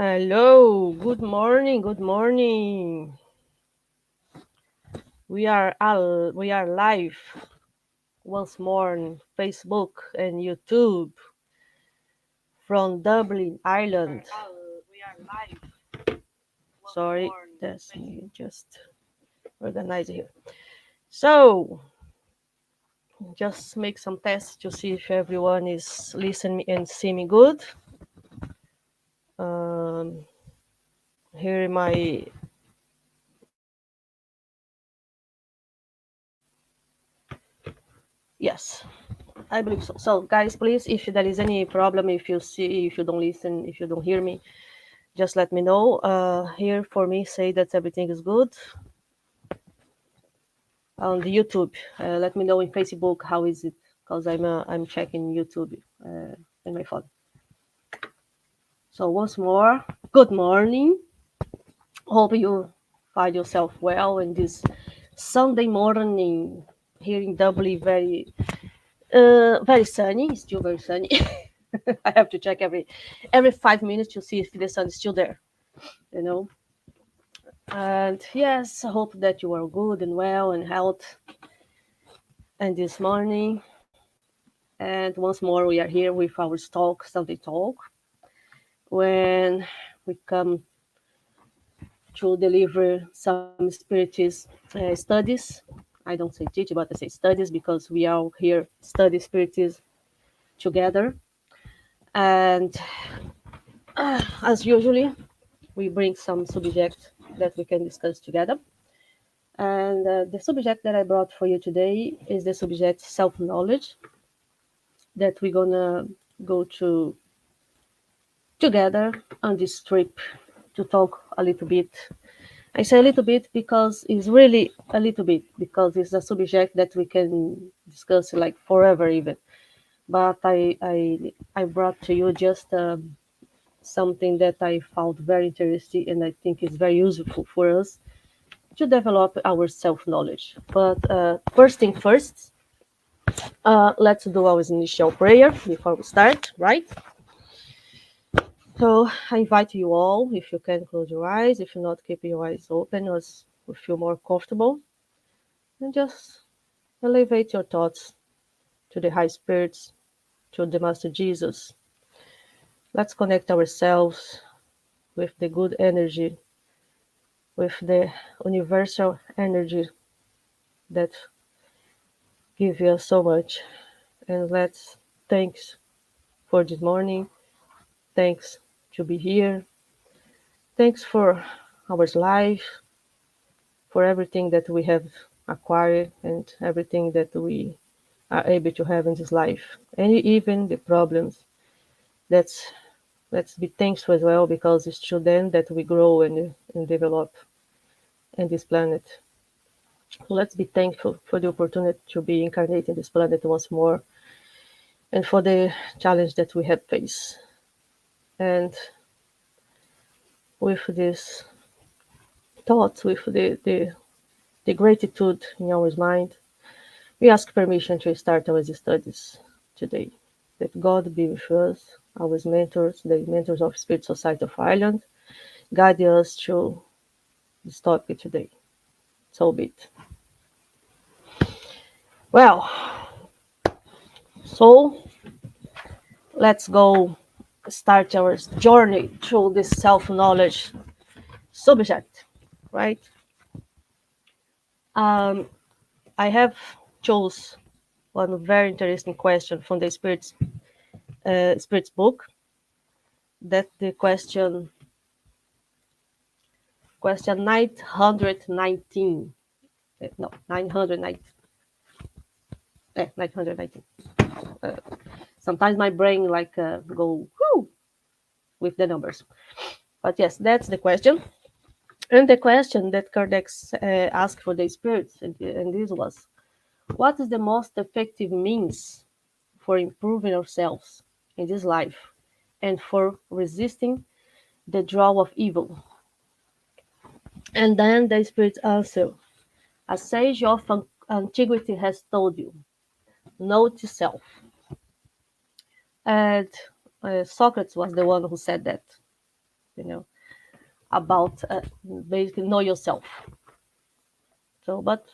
Hello, good morning, good morning. We are live once more on Facebook and YouTube from Dublin, Ireland. Sorry, that's me just organize here. So, just make some tests to see if everyone is listening and see me good. Um, Here my yes, I believe so. So, guys, please, if there is any problem, if you don't listen, if you don't hear me, just let me know. Here for me, say that everything is good on the YouTube. Let me know in Facebook how is it, because I'm checking YouTube in my phone. So once more, good morning. Hope you find yourself well in this Sunday morning here in Dublin. Very sunny. It's still very sunny. I have to check every 5 minutes to see if the sun is still there. You know. And yes, I hope that you are good and well and health. And this morning, and once more, we are here with our talk, Sunday talk, when we come to deliver some spiritual studies. I don't say teach, but I say studies because we are here study spirituals together. And as usually, we bring some subject that we can discuss together. And the subject that I brought for you today is the subject self knowledge that we're gonna go to together on this trip to talk a little bit. I say a little bit because it's really a little bit because it's a subject that we can discuss like forever even. But I brought to you just something that I found very interesting and I think is very useful for us to develop our self knowledge. But first thing first, let's do our initial prayer before we start, right? So I invite you all, if you can close your eyes, if you not, keep your eyes open as you feel more comfortable, and just elevate your thoughts to the high spirits, to the Master Jesus. Let's connect ourselves with the good energy, with the universal energy that gives us so much. And let's thanks for this morning. Thanks to be here. Thanks for our life, for everything that we have acquired and everything that we are able to have in this life, and even the problems. Let's let's be thankful as well because it's through them that we grow and develop in this planet. Let's be thankful for the opportunity to be incarnated in this planet once more and for the challenge that we have faced. And with this thought, with the gratitude in our mind, we ask permission to start our studies today. That God be with us, our mentors, the mentors of Spirit Society of Ireland, guide us through this topic today. So be it. Well, so let's go start our journey through this self-knowledge subject, right? Um, I have chose one very interesting question from the Spirit's book. That the question 919. No, 919. 919. Uh, Sometimes my brain like go whoo with the numbers. But yes, that's the question. And the question that Kardec asked for the spirits, and this was, what is the most effective means for improving ourselves in this life and for resisting the draw of evil? And then the spirits answer, a sage of antiquity has told you, know self. And Socrates was the one who said that. you know, about basically know yourself. So, but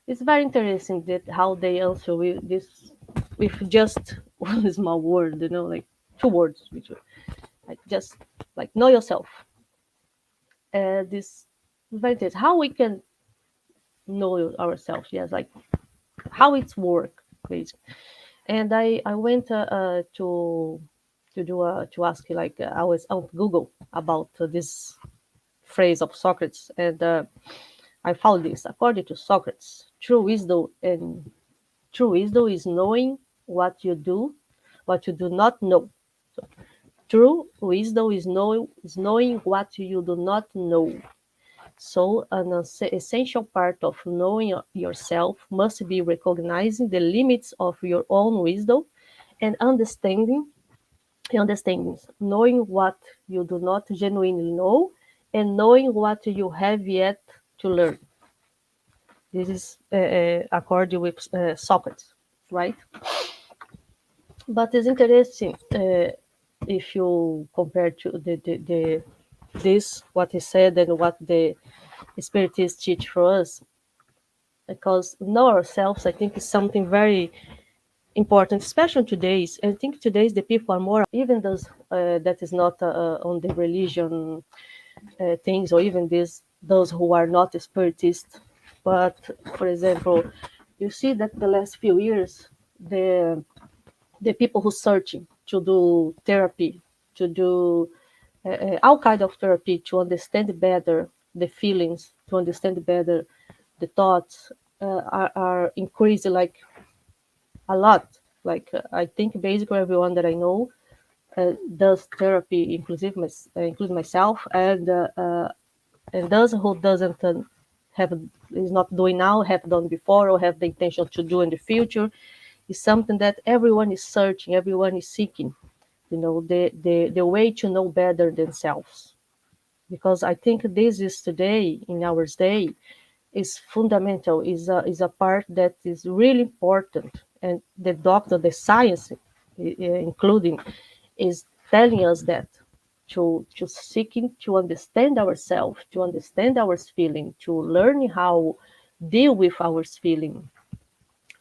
it's very interesting that how they answer with this with just one small word, you know, like two words, which like just like know yourself. This is very interesting. How we can know ourselves? Yes, like how it's work, basically. And I went to do to ask like I was on Google about this phrase of Socrates, and I found this. According to Socrates, true wisdom is knowing what you do not know. So, true wisdom is knowing what you do not know. So, an essential part of knowing yourself must be recognizing the limits of your own wisdom and understandings, knowing what you do not genuinely know, and knowing what you have yet to learn. This is according with Socrates, right? But it's interesting if you compare to the this what he said and what the spiritists teach for us, because know ourselves, I think, is something very important, especially today's. I think today's the people are more, even those that is not on the religion things, or even those who are not spiritists. But for example, you see that the last few years, the people who searching to do therapy, to do all kind of therapy to understand better the feelings, to understand better the thoughts, are increasing like a lot. Like I think basically everyone that I know does therapy, including myself, and those who doesn't have is not doing now, have done before, or have the intention to do in the future, is something that everyone is searching, everyone is seeking. You know, the way to know better themselves, because I think this is today in our day is fundamental, is a part that is really important, and the doctor, the science, including, is telling us that to seeking to understand ourselves, to understand our feeling, to learn how deal with our feeling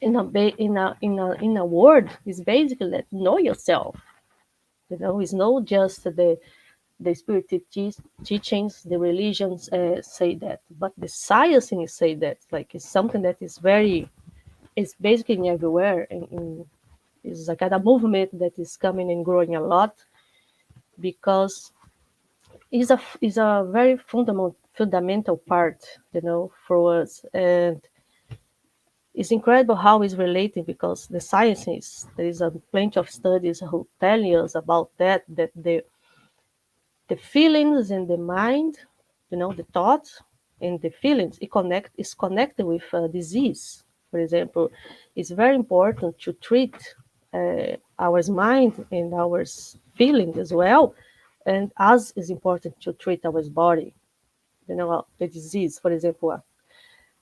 in a word is basically that know yourself. You know, it's not just the spiritual teachings, the religions say that, but the science say that. Like it's something that is very, it's basically everywhere, and it's a kind of movement that is coming and growing a lot, because it's a very fundamental part, you know, for us. And it's incredible how it's related, because the science is, there is a plenty of studies who tell us about that the feelings and the mind, you know, the thoughts and the feelings, is connected with disease. For example, it's very important to treat our mind and our feeling as well, and as is important to treat our body. You know, the disease, for example,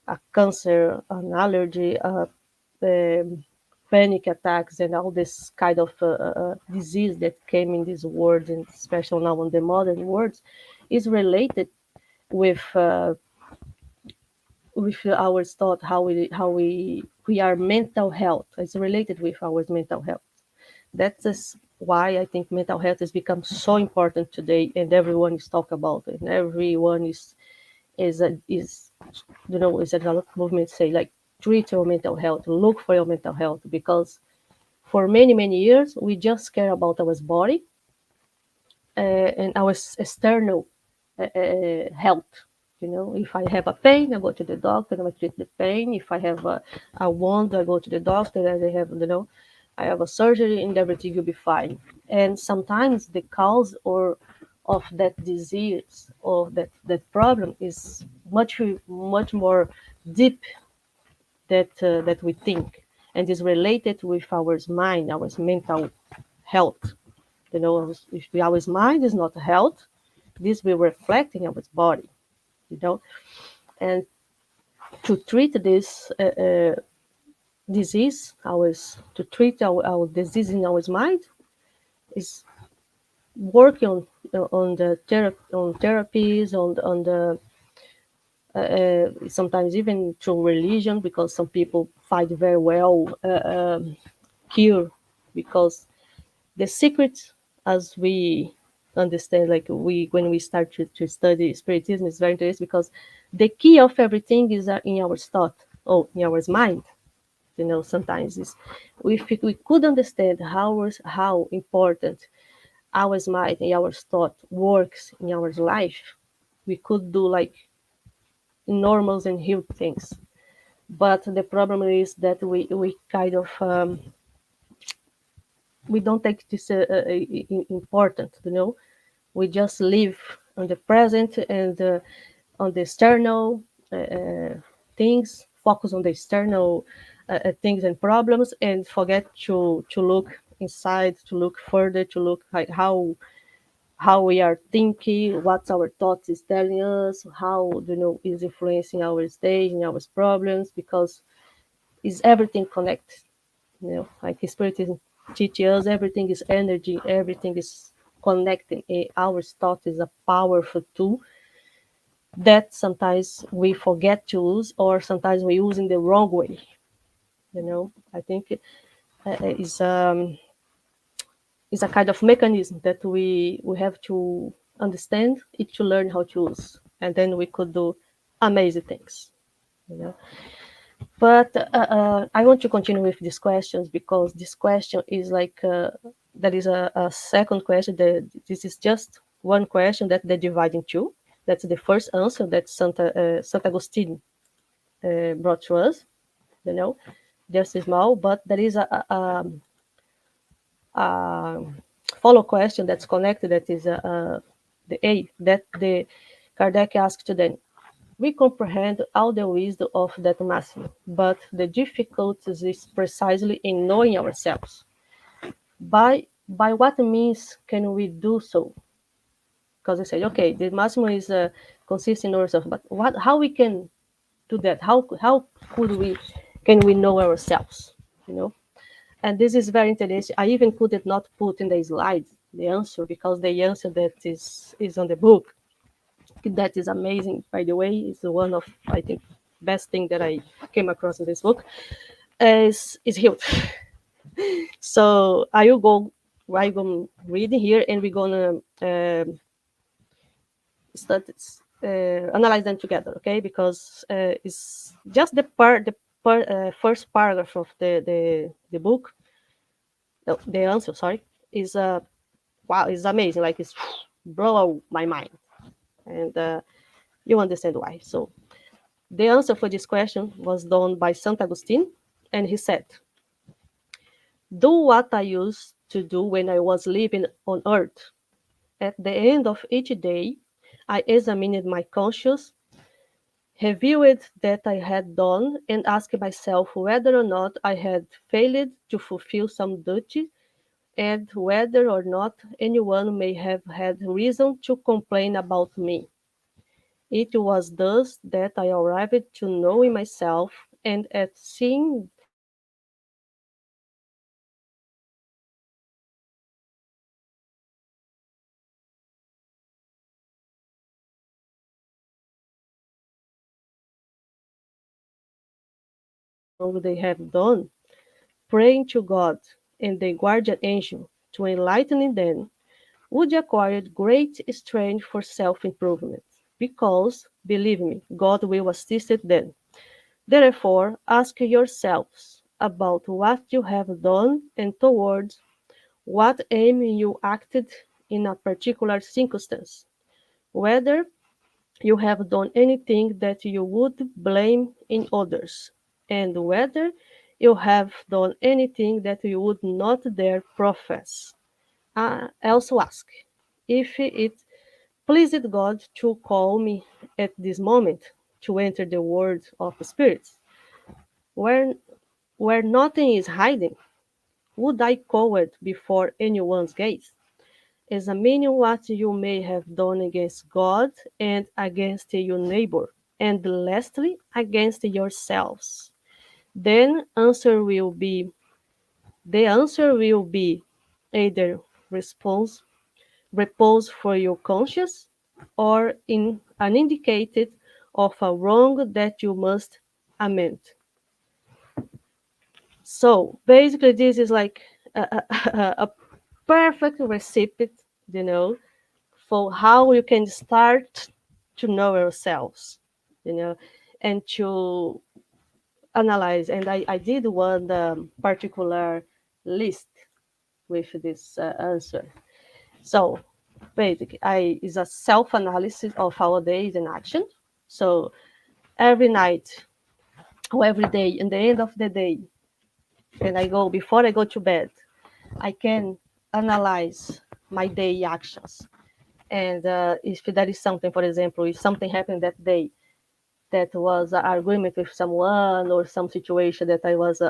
a cancer, an allergy, um, panic attacks, and all this kind of disease that came in this world, and especially now in the modern world, is related with our thought, how we are mental health. It's related with our mental health. That's why I think mental health has become so important today, and everyone is talking about it, and everyone is you know, is a lot of movements say like treat your mental health, look for your mental health, because for many years we just care about our body and our external health. You know, if I have a pain, I go to the doctor and I treat the pain. If I have a wound, I go to the doctor and I have, you know, I have a surgery and everything will be fine. And sometimes the cause or of that disease or that problem is much more deep that we think, and is related with our mind, our mental health. You know, if our mind is not health, this will reflect in our body. You know, and to treat this disease, our disease in our mind is working on the on therapies, on the sometimes even through religion, because some people fight very well cure, because the secret, as we understand, like we when we start to study spiritism, is very interesting, because the key of everything is in our thought, oh, in our mind. Sometimes is, if we could understand how important our mind and our thought works in our life, we could do like enormous and huge things. But the problem is that we kind of we don't take this important. We just live on the present and on the external things, focus on the external things and problems, and forget to look inside, to look further, to look like how we are thinking, what our thoughts is telling us, how is influencing our stage and our problems, because is everything connected. Like spiritism teaches us, everything is energy, everything is connecting. Our thought is a powerful tool that sometimes we forget to use, or sometimes we use in the wrong way. I think is a kind of mechanism that we have to understand it, to learn how to use, and then we could do amazing things. You know. But I want to continue with these questions, because this question is like that is a second question. This is just one question that they divide in two. That's the first answer that Santa Agustin brought to us. You know, just small, but there is a follow question that's connected. That is the A that the Kardec asked to them. We comprehend all the wisdom of that maxim, but the difficulty is precisely in knowing ourselves. By what means can we do so? Because I said, okay, the maximum is consists in ourselves, but how we can do that? How could we can we know ourselves? You know, and this is very interesting. I even could not put in the slide the answer, because the answer that is on the book, that is amazing, by the way, is one of, I think, best thing that I came across in this book, is huge. So I go reading here, and we're gonna start analyze them together, okay? Because it's just first paragraph of the book, the answer, sorry, is wow, is amazing. Like it's blow my mind, and you understand why. So the answer for this question was done by Saint Augustine, and he said, do what I used to do when I was living on earth. At the end of each day, I examined my conscience, reviewed that I had done, and asked myself whether or not I had failed to fulfill some duty, and whether or not anyone may have had reason to complain about me. It was thus that I arrived to knowing myself, and at seeing that I had failed in my duty, I resolved to return to God, and how long they have done, praying to God and the guardian angel to enlighten them, would acquire great strength for self-improvement, because, believe me, God will assist them. Therefore, ask yourselves about what you have done and towards what aim you acted in a particular circumstance, whether you have done anything that you would blame in others, and whether you have done anything that you would not dare profess. I also ask if it pleased God to call me at this moment to enter the world of spirits, where nothing is hiding. Would I cower before anyone's gaze? Examine what you may have done against God and against your neighbor, and lastly, against yourselves. Then the answer will be either response repose for your conscience, or in an indicated of a wrong that you must amend. So basically, this is like a perfect recipe, you know, for how you can start to know yourselves, you know, and to analyze. And I did one particular list with this answer. So basically, I is a self-analysis of our days and action. So every night or every day, in the end of the day, and I go before I go to bed, I can analyze my day actions. And if there is something, for example, if something happened that day that was an agreement with someone or some situation that I was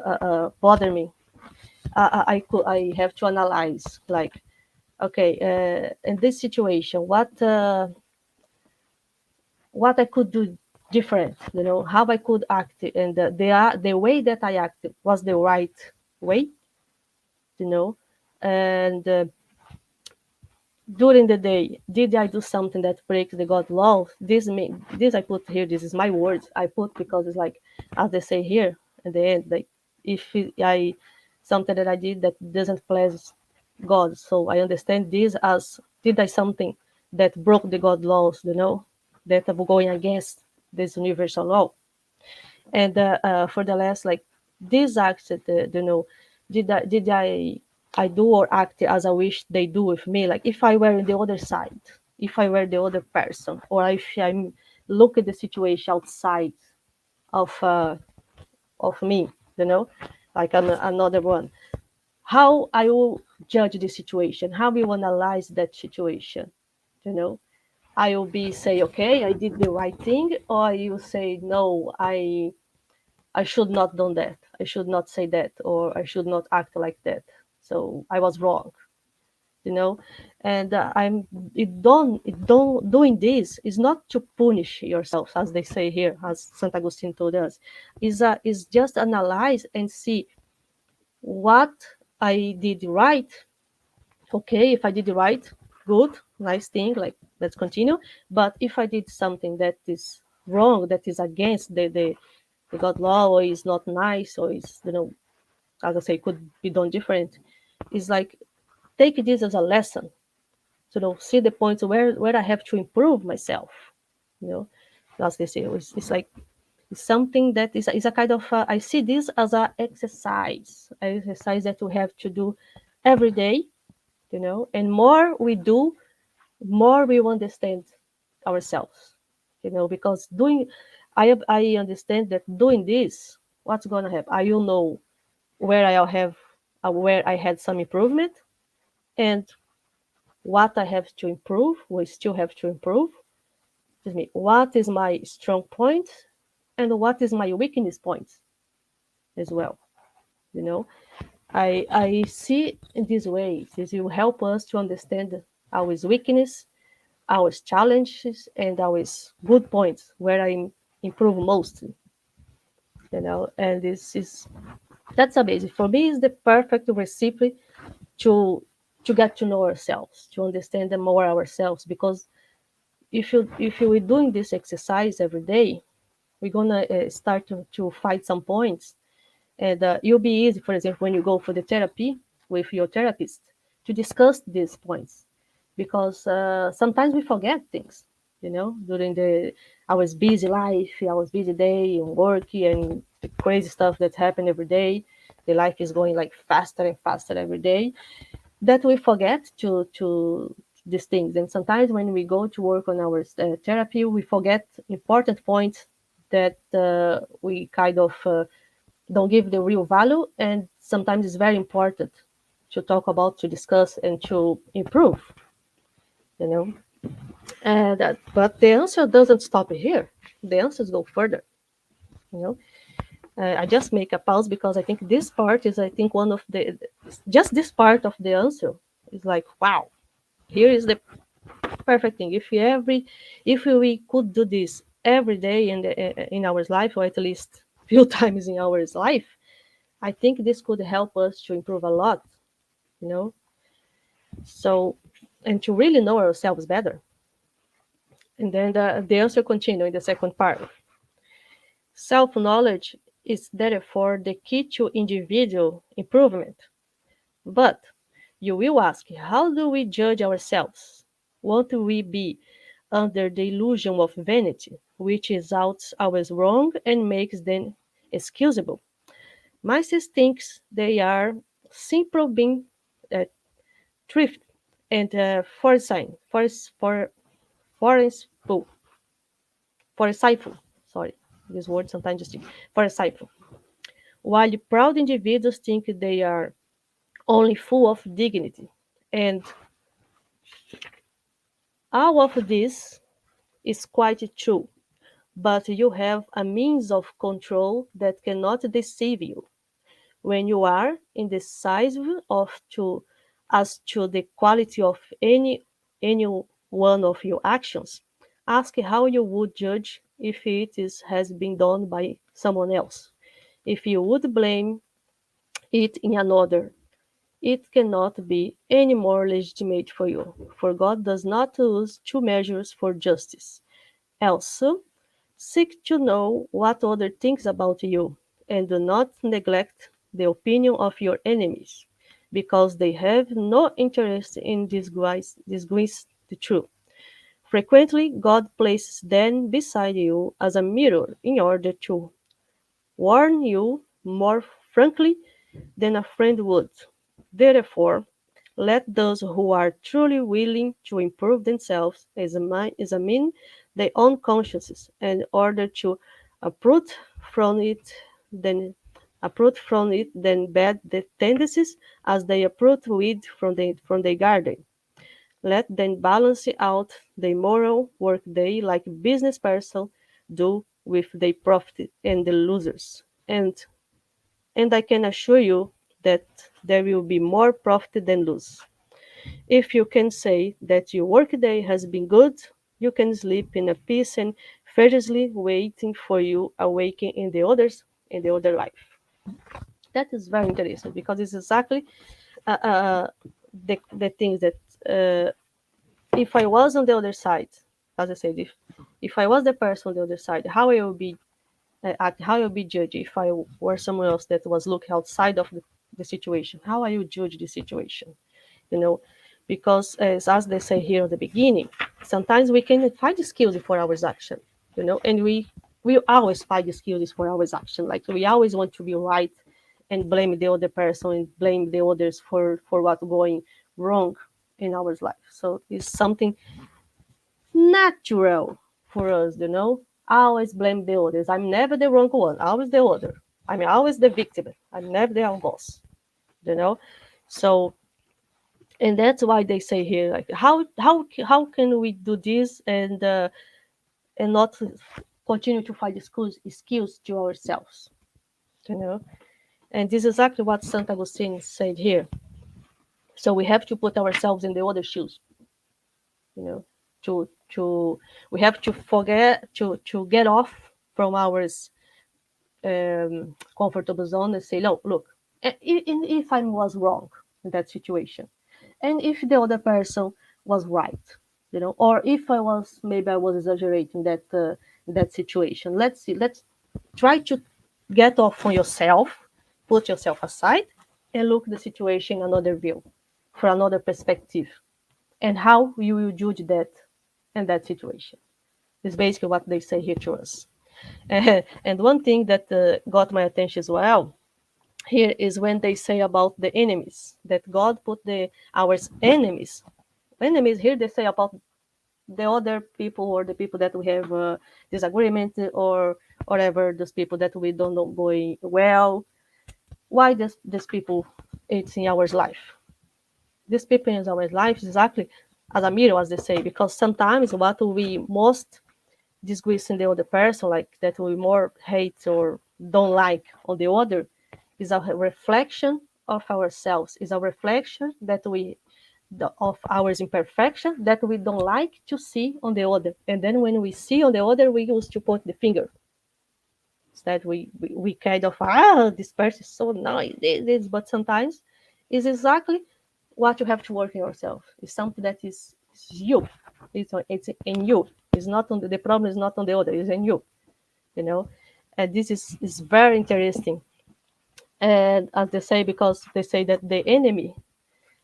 bothering me, I have to analyze like, okay, in this situation, what I could do different, you know, how I could act, and the way that I acted was the right way, you know, and during the day, did I do something that breaks the God law? This I put here. This is my words. I put because it's like, as they say here at the end, like if I something that I did that doesn't please God, so I understand this as did I something that broke the God laws, you know, that are going against this universal law. And for the last, like these acts, that you know, did I do or act as I wish they do with me? Like if I were in the other side, if I were the other person, or if I look at the situation outside of me, you know, like another one, how I will judge the situation, how we will analyze that situation, you know. I will be say, okay, I did the right thing, or you say, no, I should not done that. I should not say that, or I should not act like that. So I was wrong, you know. And it don't doing this is not to punish yourself, as they say here, as Saint Augustine told us. Is just analyze and see what I did right. Okay, if I did right, good, nice thing. Like let's continue. But if I did something that is wrong, that is against the God law, or is not nice, or is, you know, as I say, could be done different. It's like take this as a lesson. So, you know, see the points where I have to improve myself. You know, as they say, it's like it's something that is a kind of I see this as a exercise that we have to do every day. You know, and more we do, more we understand ourselves. You know, because I understand that doing this, what's gonna happen? I will know where I had some improvement, and what I have to improve, we still have to improve. Excuse me, what is my strong point, and what is my weakness point as well. You know, I see in this way this will help us to understand our weakness, our challenges, and our good points where I improve most. You know, and this is that's amazing for me. Is the perfect recipe to get to know ourselves, to understand more ourselves. Because if we're doing this exercise every day, we're gonna start to find some points, and it'll be easy. For example, when you go for the therapy with your therapist, to discuss these points, because sometimes we forget things. You know, during the our busy life, our busy day, and work, and the crazy stuff that happen every day. The life is going like faster and faster every day, that we forget to these things. And sometimes when we go to work on our therapy, we forget important points that we kind of don't give the real value, and sometimes it's very important to talk about, to discuss, and to improve, you know. And but the answer doesn't stop here. The answers go further, you know. I just make a pause because I think this part is, I think, one of the just this part of the answer is like, wow, here is the perfect thing. If we could do this every day in our life, or at least few times in our life, I think this could help us to improve a lot, you know. So and to really know ourselves better. And then the answer continues in the second part. Self knowledge is therefore the key to individual improvement. But you will ask, how do we judge ourselves? Won't we be under the illusion of vanity, which is always wrong and makes them excusable? Mises thinks they are simple being uh, thrift and foresight, forceful, foresightful. Sorry, this word sometimes just foresightful. While proud individuals think they are only full of dignity. And all of this is quite true, but you have a means of control that cannot deceive you. When you are indecisive as to the quality of any one of your actions, ask how you would judge if has been done by someone else. If you would blame it in another, it cannot be any more legitimate for you, for God does not use two measures for justice. Also, seek to know what other thinks about you, and do not neglect the opinion of your enemies, because they have no interest in disguise the truth. Frequently, God places them beside you as a mirror in order to warn you more frankly than a friend would. Therefore, let those who are truly willing to improve themselves examine their own consciences in order to uproot from it then bad tendencies as they uproot weed from the garden. Let them balance out the moral work they, like business person, do with the profit and the losers. And I can assure you that there will be more profit than loss. If you can say that your workday has been good, you can sleep in a peace and fearlessly waiting for you awaken in the other life. That is very interesting because it's exactly the things that uh, if I was on the other side, as I said, if I was the person on the other side, how I will be act, how I will be judged if I were someone else that was looking outside of the situation. How I will judge the situation, you know, because as they say here at the beginning, sometimes we can find excuses for our action, and we always find excuses for our action. Like we always want to be right and blame the other person and blame the others for what going wrong in our life. So it's something natural for us, always blame the others. I'm never the wrong one, always the other. I'm always the victim. I'm never the boss, you know. So, and that's why they say here, like, how can we do this and not continue to find excuse to ourselves, you know? And this is exactly what Saint Augustine said here. So we have to put ourselves in the other shoes, you know, to we have to forget to get off from our comfortable zone and say, no, look, if I was wrong in that situation, and if the other person was right, or if maybe I was exaggerating that situation. Let's see. Let's try to get off from yourself, put yourself aside, and look the situation another view, from another perspective, and how you will judge that in that situation. Is basically what they say here to us. And one thing that got my attention as well here is when they say about the enemies, that God put our enemies. Enemies here they say about the other people or the people that we have disagreement or whatever, those people that we don't know going well. Why these people it's in our life? These people in our life is exactly as a mirror, as they say, because sometimes what we most disgrace in the other person, like that we more hate or don't like on the other, is a reflection of ourselves, is a reflection of our imperfection that we don't like to see on the other. And then when we see on the other, we used to point the finger. So that we kind of, this person is so nice, this, but sometimes is exactly what you have to work in yourself. It's something that is you. It's in you. It's not on the problem is not on the other. It's in you. You know, and this is very interesting. And as they say, because they say that the enemy,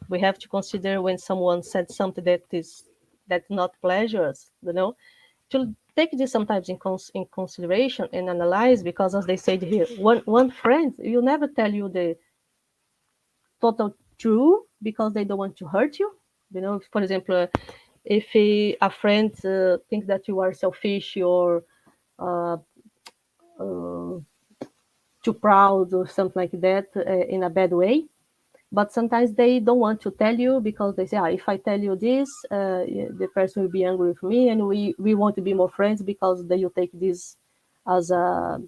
we have to consider when someone said something that not pleasures. To take this sometimes in consideration and analyze, because as they said here, one friend will never tell you the total true because they don't want to hurt you. For example, if a friend thinks that you are selfish or uh, uh, too proud or something like that in a bad way, but sometimes they don't want to tell you because they say, if I tell you this, the person will be angry with me, and we want to be more friends because they will take this as a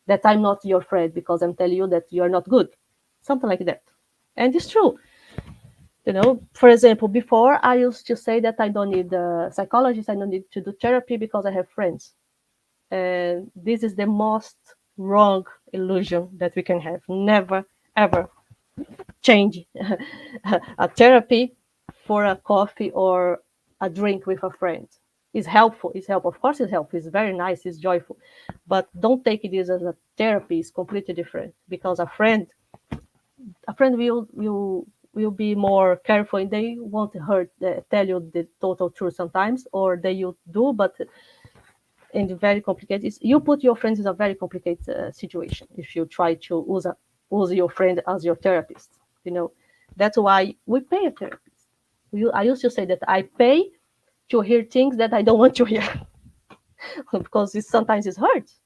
that I'm not your friend because I'm telling you that you're not good, something like that. And it's true. For example, before I used to say that I don't need a psychologist, I don't need to do therapy because I have friends. And this is the most wrong illusion that we can have. Never, ever change a therapy for a coffee or a drink with a friend. It's helpful. It's helpful. Of course, it's helpful. It's very nice. It's joyful. But don't take this as a therapy. It's completely different because a friend will be more careful and they won't hurt tell you the total truth sometimes, or they will do, but in very complicated you put your friends in a very complicated situation if you try to use your friend as your therapist. you know that's why we pay a therapist. I used to say that I pay to hear things that I don't want to hear because sometimes it hurts,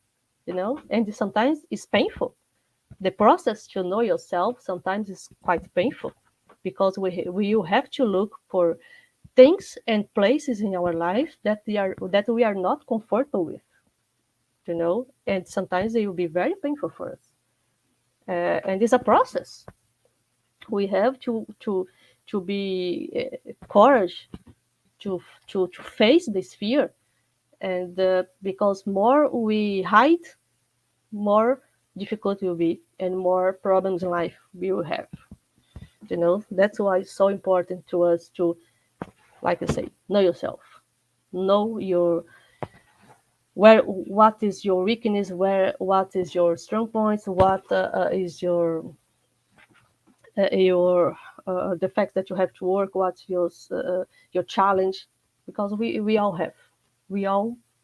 and sometimes it's painful. The process to know yourself sometimes is quite painful because we have to look for things and places in our life that we are not comfortable with, and sometimes they will be very painful for us. And it's a process. We have to be courage to face this fear, and because more we hide, more difficult will be, and more problems in life we will have. That's why it's so important to us to, like I say, know yourself, know your what is your weakness, what is your strong points, what is your the fact that you have to work, what's your challenge, because we all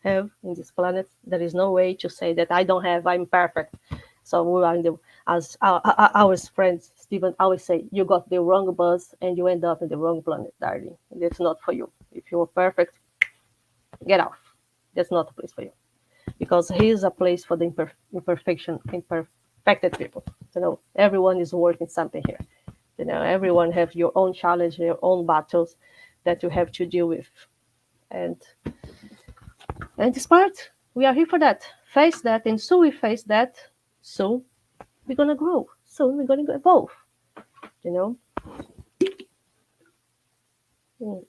have in this planet. There is no way to say that I don't have, I'm perfect. So we are in the, as our friend Stephen always say, you got the wrong bus and you end up in the wrong planet, darling. It's not for you. If you're perfect, get off. That's not a place for you, because he is a place for the imperfected people. Everyone is working something here. Everyone have your own challenge, your own battles that you have to deal with, and this part we are here for that. Face that, and so we face that. So we're gonna grow. So we're gonna evolve. You know. Mm.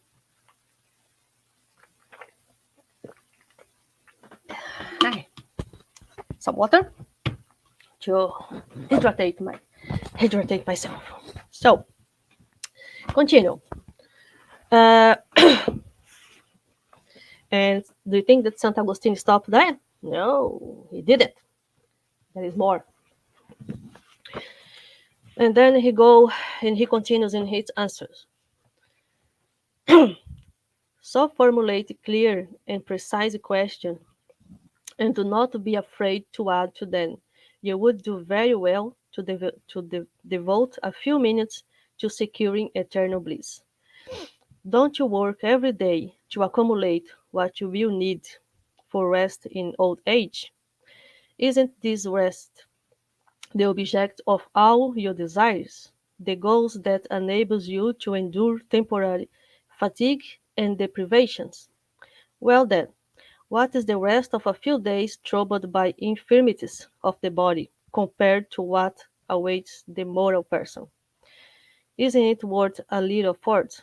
Hi. Some water to hydrate myself. So continue. Uh, and do you think that Saint Augustine stopped there? No, he didn't. There is more. And then he continues in his answers. So formulate clear and precise question, and do not be afraid to add to them. You would do very well to devote a few minutes to securing eternal bliss. Don't you work every day to accumulate what you will need for rest in old age? Isn't this rest the object of all your desires, the goals that enables you to endure temporary fatigue and deprivations? Well then, what is the rest of a few days troubled by infirmities of the body compared to what awaits the moral person? Isn't it worth a little thought?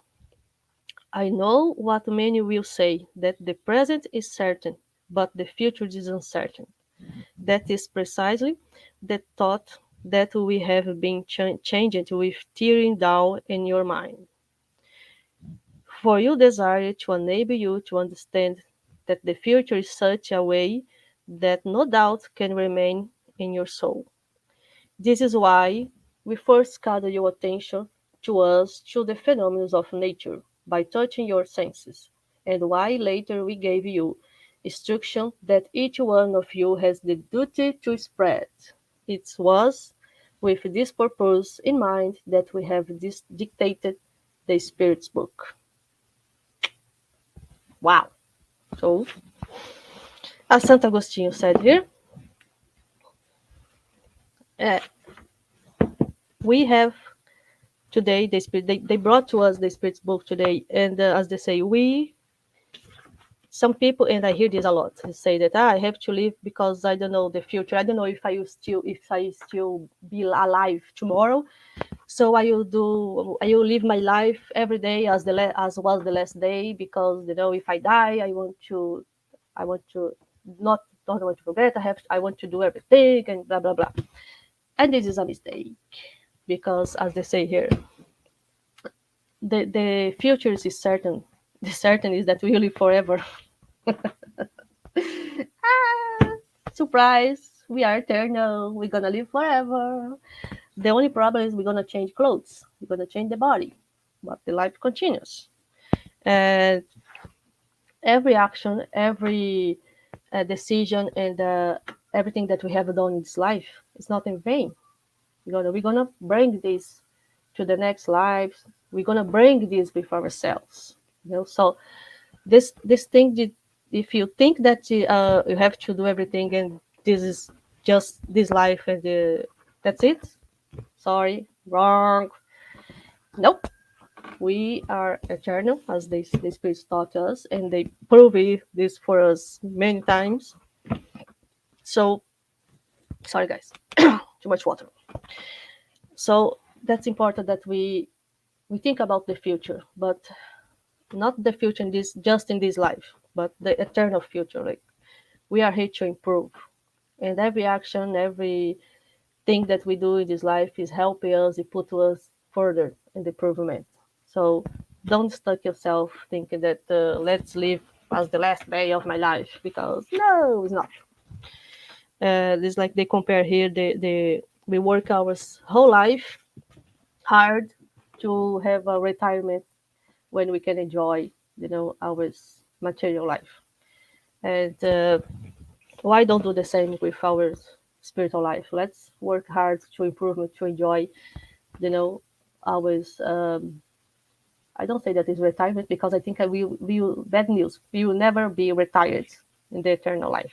I know what many will say, that the present is certain, but the future is uncertain. That is precisely the thought that we have been changed with tearing down in your mind. For you desire to enable you to understand that the future is such a way that no doubt can remain in your soul. This is why we first called your attention to us to the phenomena of nature by touching your senses, and why later we gave you instruction that each one of you has the duty to spread. It was with this purpose in mind that we have this dictated the Spirit's book. Wow! So, as Santo Agostinho said here, uh, we have today the Spirit. They brought to us the Spirit's book today, and as they say, we some people, and I hear this a lot, say that I have to live because I don't know the future. I don't know if I still be alive tomorrow. So I will live my life every day as as was the last day, because if I die, I want to not don't want to forget. I want to do everything and blah blah blah. And this is a mistake, because as they say here, the future is certain. The certain is that we will live forever. Ah, surprise! We are eternal. We're gonna live forever. The only problem is we're gonna change clothes. We're gonna change the body, but the life continues. And every action, every decision, and everything that we have done in this life is not in vain. We're gonna bring this to the next lives. We're gonna bring this with ourselves. So this thing that if you think that you have to do everything and this is just this life and that's it, sorry, wrong. Nope. We are eternal, as the spirits taught us, and they prove this for us many times. So sorry guys, too much water. So that's important that we think about the future, but not the future in this just in this life, but the eternal future. Like, we are here to improve, and every action, every thing that we do in this life is helping us, it put us further in the improvement. So don't stuck yourself thinking that let's live as the last day of my life, because no, it's not. It's like they compare here the we work our whole life hard to have a retirement when we can enjoy our material life. And why don't do the same with our spiritual life? Let's work hard to improve, to enjoy, you know, always. I don't say that is retirement, because I think bad news. We will never be retired in the eternal life,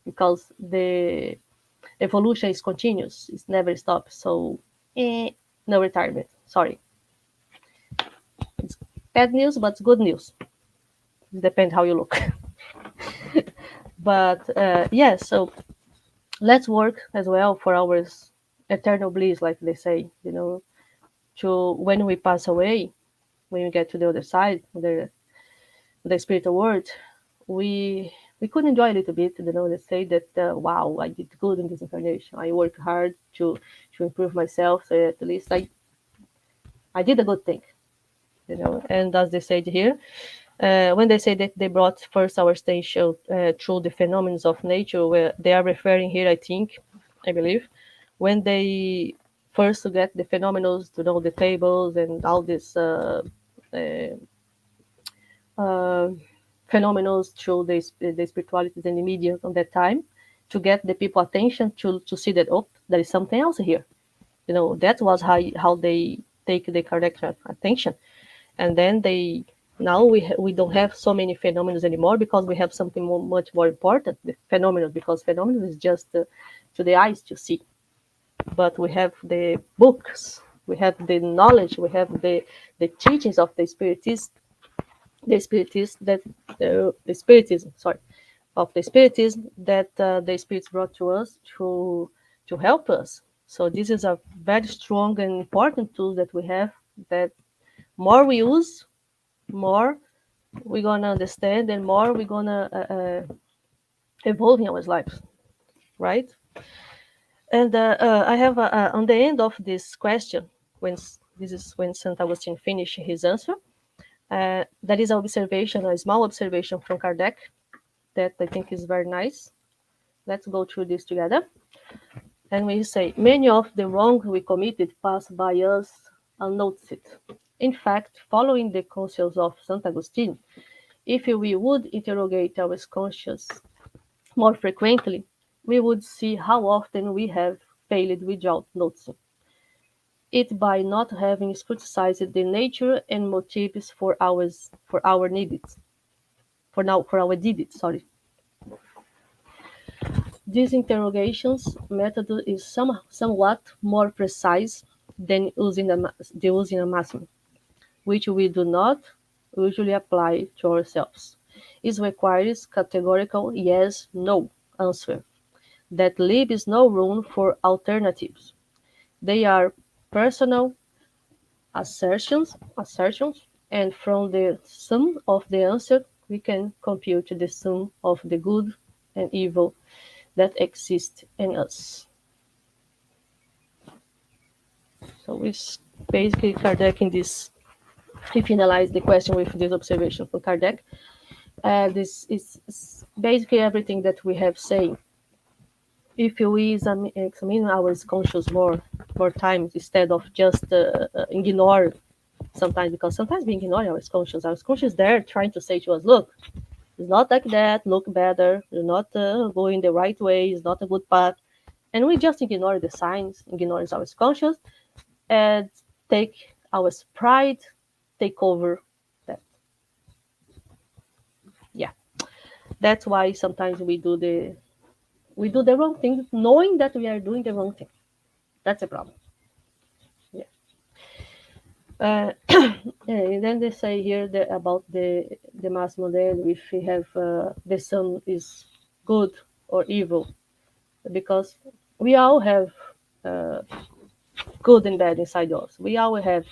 because the evolution is continuous. It's never stops. So, no retirement. Sorry, it's bad news, but it's good news. It depends how you look. But yeah, so let's work as well for our eternal bliss, like they say. To when we pass away, when we get to the other side, the spiritual world, we could enjoy a little bit. Let's say that wow, I did good in this incarnation. I worked hard to improve myself. So at least I did a good thing. And as they said here, when they say that they brought first our station through the phenomena of nature, where they are referring here, I believe, when they first get the phenomena, the tables and all this uh, uh, phenomena through the spiritualities and the media on that time, to get the people attention to see that, oh, there is something else here. That was how they take the correct attention. And then now we don't have so many phenomena anymore, because we have something much more important, the phenomena, because phenomena is just to the eyes to see. But we have the books, we have the knowledge, we have the teachings of the spiritism, sorry, of the spiritism that the spirits brought to us to help us. So this is a very strong and important tool that we have, that more we use, more we're gonna understand, and more we're gonna evolve in our lives, right? And I have on the end of this question, this is when Saint Augustine finished his answer. That is observation, a small observation from Kardec that I think is very nice. Let's go through this together. And we say, many of the wrong we committed pass by us unnoticed. In fact, following the counsels of St. Augustine, if we would interrogate our conscience more frequently, we would see how often we have failed without noticing it by not having scrutinized the nature and motives for our needs, for our deeds. Sorry. This interrogations method is somewhat more precise than using a maxim, which we do not usually apply to ourselves. It requires categorical yes/no answer that leaves no room for alternatives. They are personal assertions, and from the sum of the answer we can compute the sum of the good and evil that exist in us. So it's basically Kardec in this. He finalized the question with this observation from Kardec. This is basically everything that we have saying. If we examine our conscious more times instead of just ignore sometimes, because sometimes we ignore our conscious there trying to say to us, look, it's not like that, look better, you're not going the right way, it's not a good path. And we just ignore the signs, ignore our conscious, and take our pride, take over that. Yeah, that's why sometimes we do the wrong thing, knowing that we are doing the wrong thing. That's a problem. Yeah. And then they say here about the mass model, if we have the sun is good or evil, because we all have uh, good and bad inside us. We all have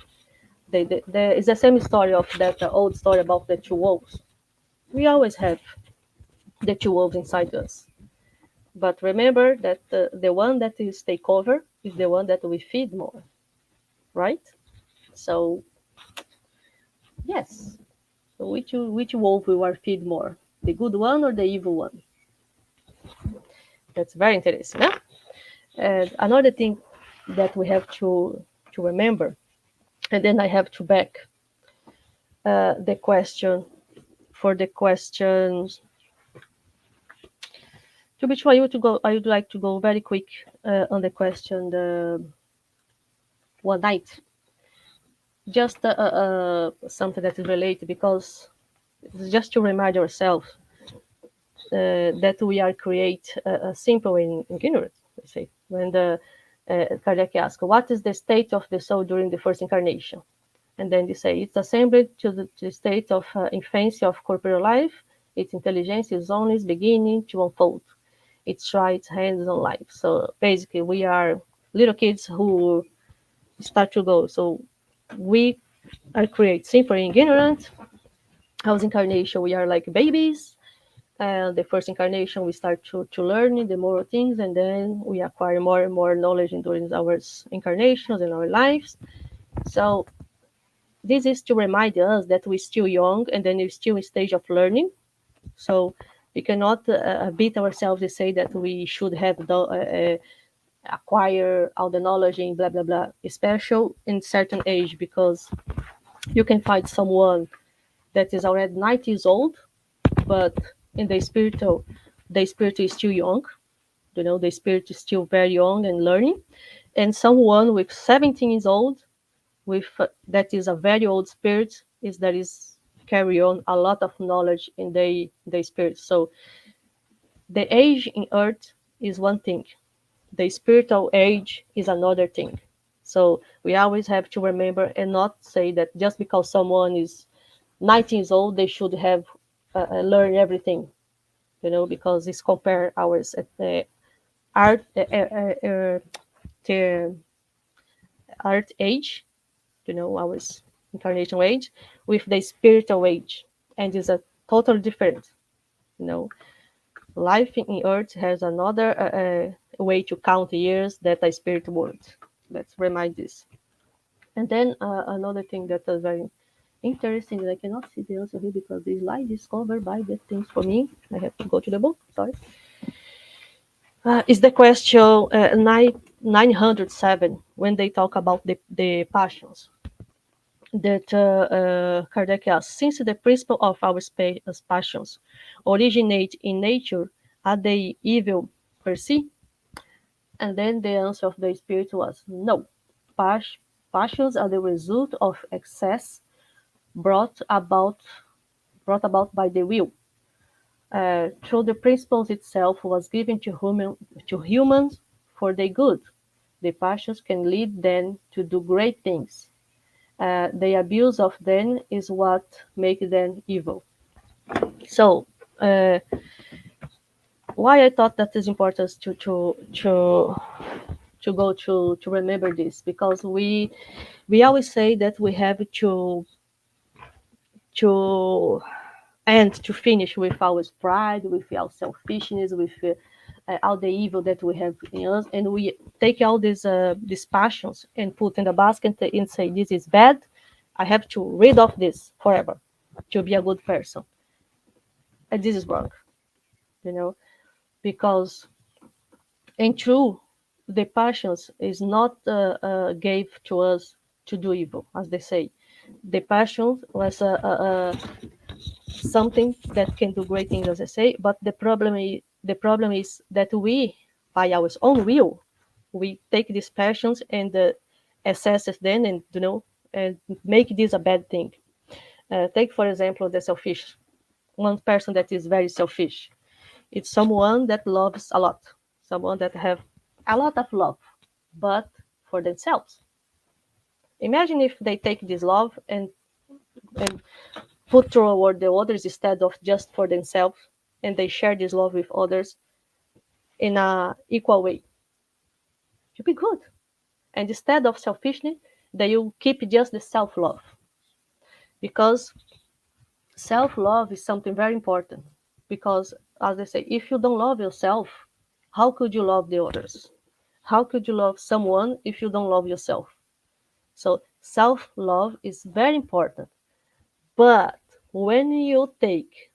it's the same story of that old story about the two wolves. We always have the two wolves inside us. But remember that the one that is take over is the one that we feed more, right? So yes. So which wolf we will feed more, the good one or the evil one? That's very interesting. Huh? And another thing that we have to remember, and then I have to back the question for the questions. To be sure, I would like to go very quick on the question the one night. Just something that is related because it's just to remind ourselves that we are create simple and ignorant. Let's say when the Kardec asks, "What is the state of the soul during the first incarnation?" And then they say it's assembled to the state of infancy of corporeal life. Its intelligence is only beginning to unfold. It tries hands on life. So basically, we are little kids who start to go. So we are created simple and ignorant. House incarnation, we are like babies. And the first incarnation, we start to learn the moral things, and then we acquire more and more knowledge during our incarnations and our lives. So this is to remind us that we're still young, and then we're still in stage of learning. So we cannot beat ourselves and say that we should have acquire all the knowledge in blah blah blah, especially in certain age, because you can find someone that is already 90 years old, but in the spirit is still young. The spirit is still very young and learning, and someone with 17 years old with that is a very old spirit is that is carry on a lot of knowledge in the spirit. So the age in earth is one thing, the spiritual age is another thing. So we always have to remember and not say that just because someone is 19 years old they should have learned everything, because it's compare ours art the art age, our incarnation age with the spiritual age, and it's a totally different, you know life in earth has another way to count years that a spirit world. Let's remind this. And then another thing that is very interesting, I cannot see the answer here because the slide is covered by the things for me. I have to go to the book, sorry. Is the question 907 when they talk about the passions that Kardec asks, since the principle of our passions originate in nature, are they evil per se? And then the answer of the spirit was no. Passions are the result of excess brought about brought about by the will. Through the principles itself was given to humans for their good. The passions can lead them to do great things. The abuse of them is what makes them evil. So, why I thought that is important to go to remember this, because we always say that we have to and to finish with our pride, with our selfishness, with all the evil that we have in us, and we take all these passions and put in the basket and say this is bad. I have to rid of this forever to be a good person, and this is wrong, you know, because in true, the passions is not gave to us to do evil, as they say. The passion was something that can do great things, as I say. But the problem is that we, by our own will, we take these passions and assess them, and and make this a bad thing. Take for example the selfish. One person that is very selfish. It's someone that loves a lot, someone that have a lot of love, but for themselves. Imagine if they take this love and put toward the others instead of just for themselves, and they share this love with others in a equal way. You'll be good. And instead of selfishness, they will keep just the self-love. Because self-love is something very important. Because, as I say, if you don't love yourself, how could you love the others? How could you love someone if you don't love yourself? So self-love is very important. But when you take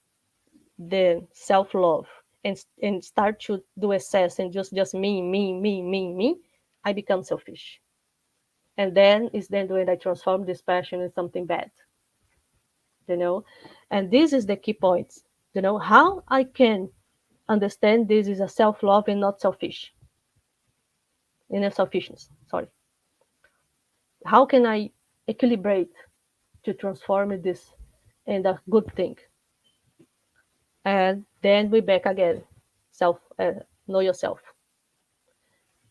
the self-love and start to do excess and just me, I become selfish. And then is then when I transform this passion in something bad, you know. And this is the key point, how I can understand this is a self-love and not selfish, in a selfishness. Sorry. How can I equilibrate to transform this in a good thing? And then we back again. Know yourself,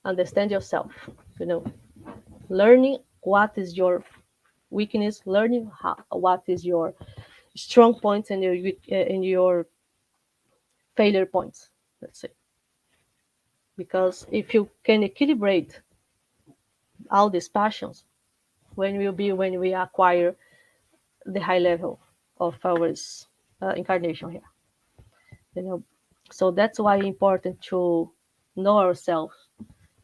understand yourself. You know, learning what is your weakness, learning what is your strong points and your failure points. Let's say, because if you can equilibrate all these passions, when we acquire the high level of our incarnation here, you know. So that's why it's important to know ourselves,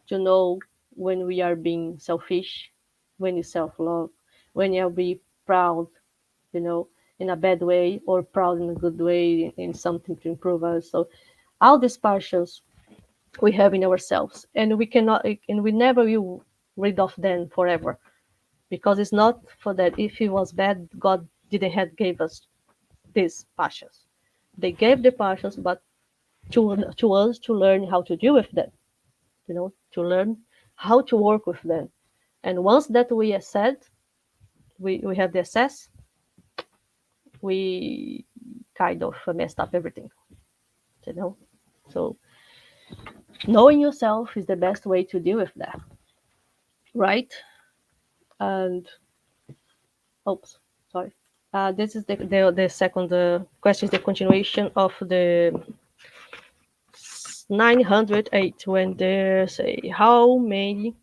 to know when we are being selfish, when you self-love, when you be proud, you know, in a bad way, or proud in a good way, in something to improve us. So all these passions we have in ourselves, and we cannot, and we never will rid of them forever, because it's not for that. If it was bad, God didn't have gave us these passions. They gave the passions, but to us to learn how to deal with them, to learn how to work with them. And once that we accept, we have the access, we kind of messed up everything, you know. So knowing yourself is the best way to deal with that, right? And oops, sorry. This is the second question, is the continuation of the 908, when they say how may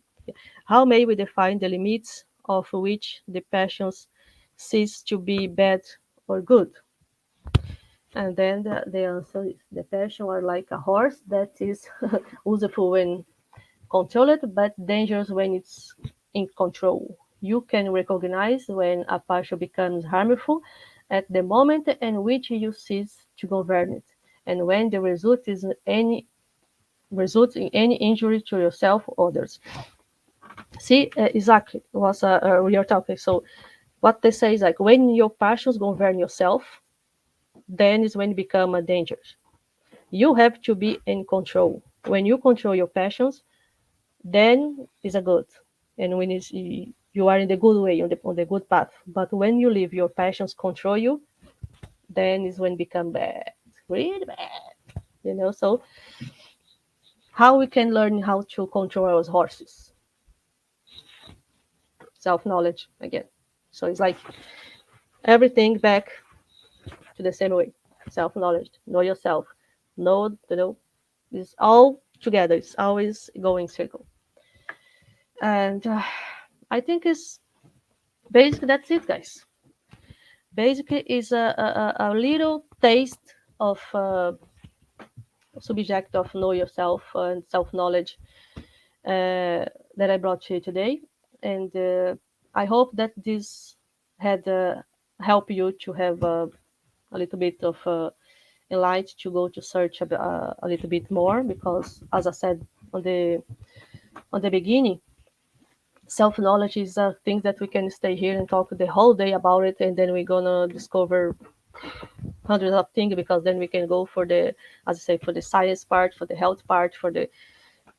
we define the limits of which the passions cease to be bad or good? And then the answer is the passion are like a horse that is useful when controlled, but dangerous when it's in control. You can recognize when a passion becomes harmful at the moment in which you cease to govern it, and when the result in any injury to yourself or others. See, exactly what we are talking. So, what they say is like when your passions govern yourself, then is when it become a danger. You have to be in control. When you control your passions, then it's a good. And when it's, you are in the good way, on the good path. But when you leave your passions control you, then is when it become bad, really bad. So how we can learn how to control our horses? Self knowledge again. So it's like everything back to the same way. Self knowledge, know yourself, know, it's all together. It's always going circle. And I think it's basically that's it, guys. Basically, is a little taste of subject of know yourself and self knowledge that I brought to you today, and I hope that this had helped you to have a little bit of light to go to search a little bit more, because as I said on the beginning, self knowledge is a thing that we can stay here and talk the whole day about it, and then we're gonna discover hundreds of things, because then we can go for the, as I say, for the science part, for the health part, for the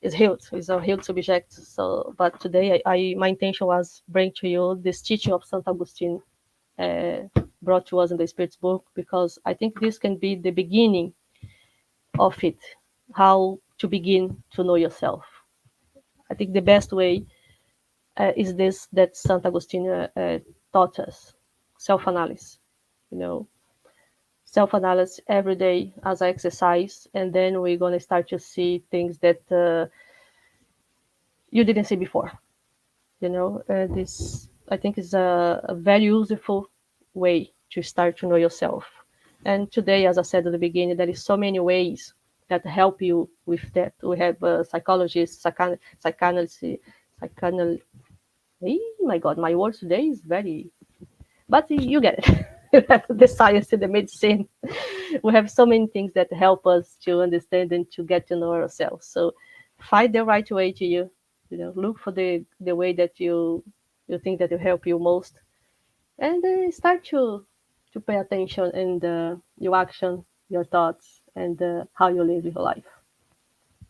is health is a health subject. So, but today my intention was bring to you this teaching of Saint Augustine, uh, brought to us in the Spirit's book, because I think this can be the beginning of it, how to begin to know yourself. I think the best way is this that Saint Augustine taught us: self-analysis. You know, self-analysis every day as I exercise, and then we're gonna start to see things that you didn't see before. This I think is a very useful way to start to know yourself. And today, as I said at the beginning, there is so many ways that help you with that. We have psychologists, psychanalysts, psychanal. Hey, my God, my words today is very. But you get it. You have the science and the medicine. We have so many things that help us to understand and to get to know ourselves. So find the right way to you. Look for the way that you think that will help you most, and start to pay attention and your action, your thoughts, and how you live your life.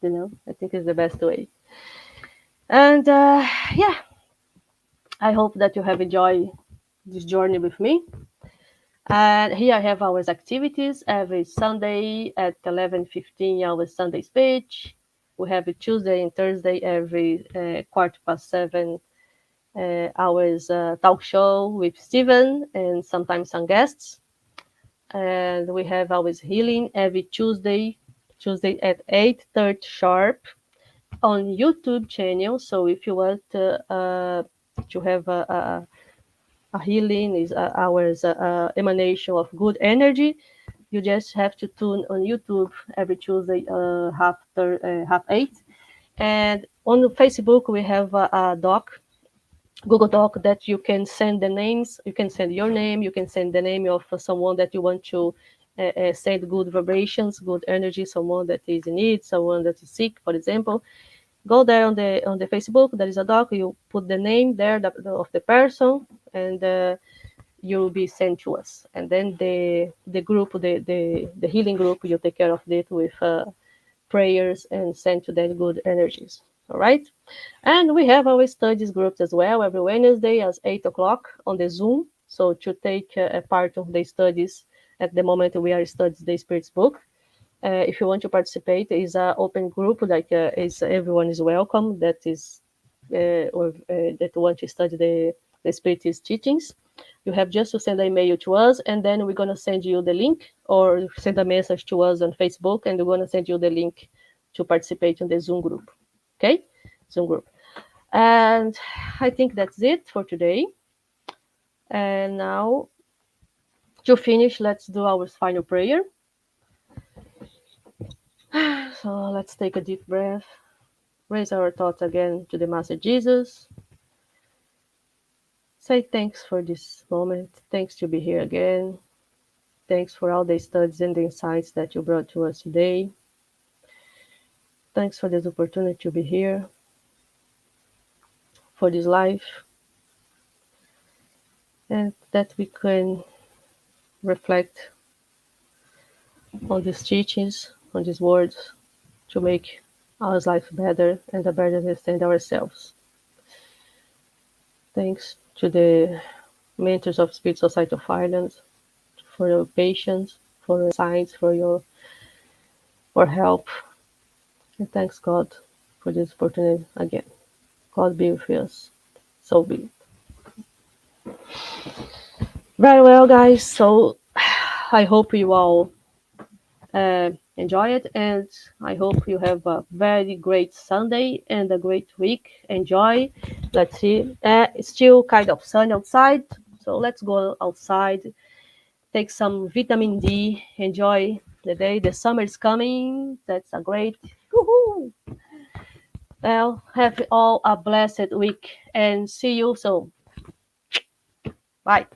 I think is the best way. And yeah, I hope that you have enjoyed this journey with me. And here I have our activities every Sunday at 11:15, our Sunday speech. We have a Tuesday and Thursday every 7:15, hours talk show with Steven and sometimes some guests. And we have always healing every Tuesday at 8:30 sharp on YouTube channel. So if you want to have a healing is our emanation of good energy, you just have to tune on YouTube every Tuesday half eight. And on Facebook we have a doc, Google Doc, that you can send the names. You can send your name. You can send the name of someone that you want to send good vibrations, good energy, someone that is in need, someone that is sick, for example. Go there on the Facebook. There is a doc. You put the name there of the person, and you'll be sent to us. And then the group, the healing group, you take care of it with prayers and send to them good energies. All right. And we have our studies groups as well every Wednesday at 8 o'clock on the Zoom. So to take a part of the studies at the moment we are studying the Spirit's book. If you want to participate, is an open group. Like is everyone is welcome. That is that want to study the Spirit's teachings. You have just to send an email to us, and then we're gonna send you the link, or send a message to us on Facebook, and we're gonna send you the link to participate in the Zoom group. Okay, Zoom group. And I think that's it for today. And now To finish, let's do our final prayer. So let's take a deep breath, raise our thoughts again to the Master Jesus. Say thanks for this moment. Thanks to be here again. Thanks for all the studies and the insights that you brought to us today. Thanks for this opportunity to be here, for this life, and that we can reflect on these teachings, on these words, to make our life better and to better understand ourselves. Thanks to the mentors of Spirit Society of Ireland for your patience, for your signs, for your for help, and thanks God for this opportunity again. God be with us. So be it. Very well, guys. So I hope you all enjoy it, and I hope you have a very great Sunday and a great week. Enjoy. Let's see. It's still kind of sunny outside, so let's go outside, take some vitamin D, enjoy the day. The summer is coming. That's a great. Woohoo! Well, have all a blessed week and see you soon. Bye.